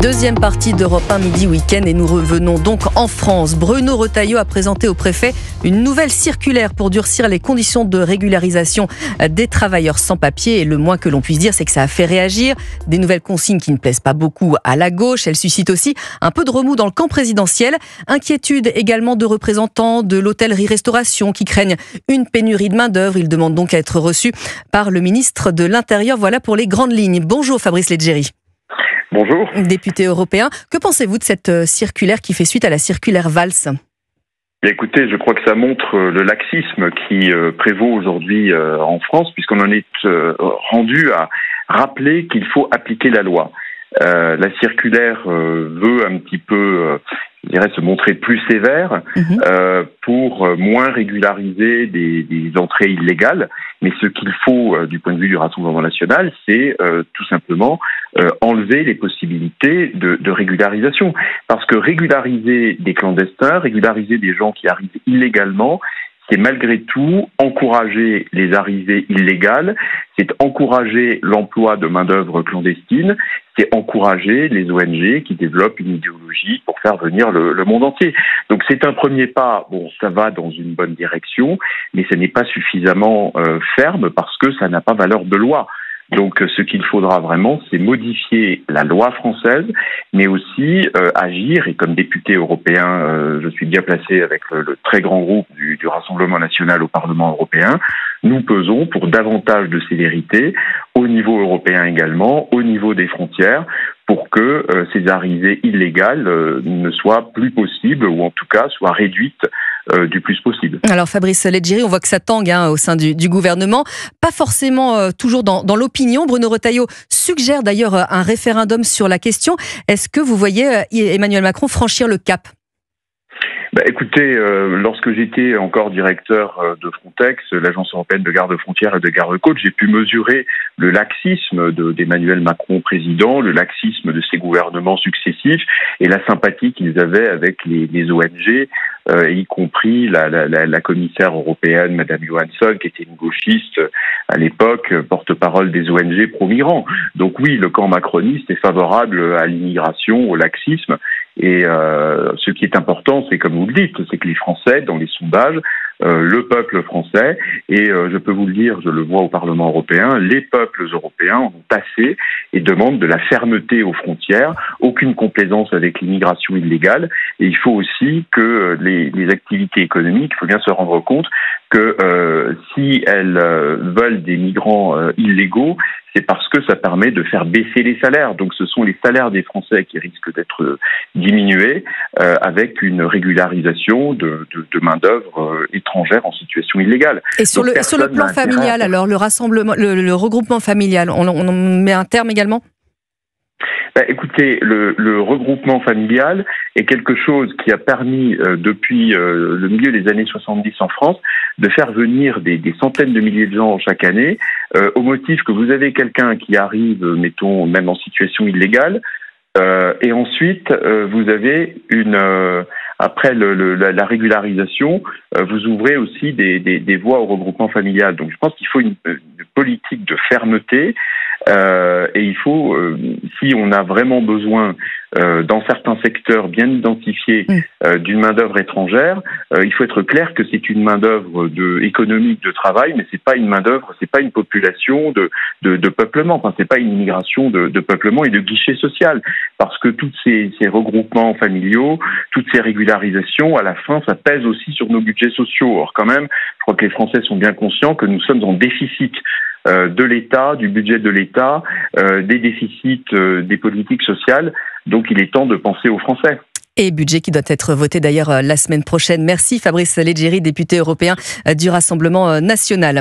Deuxième partie d'Europe 1 Midi Week-end et nous revenons donc en France. Bruno Retailleau a présenté au préfet une nouvelle circulaire pour durcir les conditions de régularisation des travailleurs sans papier. Et le moins que l'on puisse dire, c'est que ça a fait réagir. Des nouvelles consignes qui ne plaisent pas beaucoup à la gauche. Elles suscitent aussi un peu de remous dans le camp présidentiel. Inquiétude également de représentants de l'hôtellerie-restauration qui craignent une pénurie de main-d'œuvre. Ils demandent donc à être reçus par le ministre de l'Intérieur. Voilà pour les grandes lignes. Bonjour Fabrice Leggeri. Bonjour. Député européen, que pensez-vous de cette circulaire qui fait suite à la circulaire Valls ? Écoutez, je crois que ça montre le laxisme qui prévaut aujourd'hui en France, puisqu'on en est rendu à rappeler qu'il faut appliquer la loi. La circulaire veut un petit peu, je dirais, se montrer plus sévère pour moins régulariser des entrées illégales. Mais ce qu'il faut, du point de vue du Rassemblement national, c'est tout simplement enlever les possibilités de régularisation. Parce que régulariser des clandestins, régulariser des gens qui arrivent illégalement, c'est malgré tout encourager les arrivées illégales, c'est encourager l'emploi de main-d'œuvre clandestine, c'est encourager les ONG qui développent une idéologie pour faire venir le monde entier. Donc c'est un premier pas, bon, ça va dans une bonne direction, mais ce n'est pas suffisamment ferme parce que ça n'a pas valeur de loi. Donc ce qu'il faudra vraiment, c'est modifier la loi française, mais aussi agir, et comme député européen, je suis bien placé avec le très grand groupe du Rassemblement national au Parlement européen, nous pesons pour davantage de sévérité, au niveau européen également, au niveau des frontières, pour que ces arrivées illégales ne soient plus possibles, ou en tout cas soient réduites du plus possible. Alors Fabrice Leggeri, on voit que ça tangue au sein du gouvernement, pas forcément toujours dans l'opinion. Bruno Retailleau suggère d'ailleurs un référendum sur la question. Est-ce que vous voyez Emmanuel Macron franchir le cap ? Écoutez, lorsque j'étais encore directeur de Frontex, l'Agence européenne de garde-frontières et de garde-côtes, j'ai pu mesurer le laxisme d'Emmanuel Macron président, le laxisme de ses gouvernements successifs et la sympathie qu'ils avaient avec les ONG, y compris la commissaire européenne, Madame Johansson, qui était une gauchiste à l'époque, porte-parole des ONG pro-migrants. Donc oui, le camp macroniste est favorable à l'immigration, au laxisme. Et ce qui est important, c'est comme vous le dites, c'est que les Français, dans les sondages, le peuple français, et je peux vous le dire, je le vois au Parlement européen, les peuples européens en ont assez et demandent de la fermeté aux frontières, aucune complaisance avec l'immigration illégale. Et il faut aussi que les activités économiques, il faut bien se rendre compte que si elles veulent des migrants illégaux, c'est parce que ça permet de faire baisser les salaires. Donc ce sont les salaires des Français qui risquent d'être diminués avec une régularisation de main-d'œuvre étrangère en situation illégale. Et sur le plan familial, alors le rassemblement, le regroupement familial, on met un terme également ? Écoutez, le regroupement familial est quelque chose qui a permis, depuis le milieu des années 70 en France, de faire venir des centaines de milliers de gens chaque année, au motif que vous avez quelqu'un qui arrive, mettons, même en situation illégale, et ensuite, vous avez après la régularisation, vous ouvrez aussi des voies au regroupement familial. Donc je pense qu'il faut une politique de fermeté, et il faut, si on a vraiment besoin, dans certains secteurs bien identifiés, d'une main-d'œuvre étrangère, il faut être clair que c'est une main-d'œuvre économique de travail, mais c'est pas une main-d'œuvre, c'est pas une population de peuplement, enfin c'est pas une immigration de peuplement et de guichet social, parce que tous ces regroupements familiaux, toutes ces régularisations, à la fin, ça pèse aussi sur nos budgets sociaux. Or quand même, je crois que les Français sont bien conscients que nous sommes en déficit de l'État, du budget de l'État, des déficits des politiques sociales. Donc il est temps de penser aux Français. Et budget qui doit être voté d'ailleurs la semaine prochaine. Merci Fabrice Leggeri, député européen du Rassemblement national.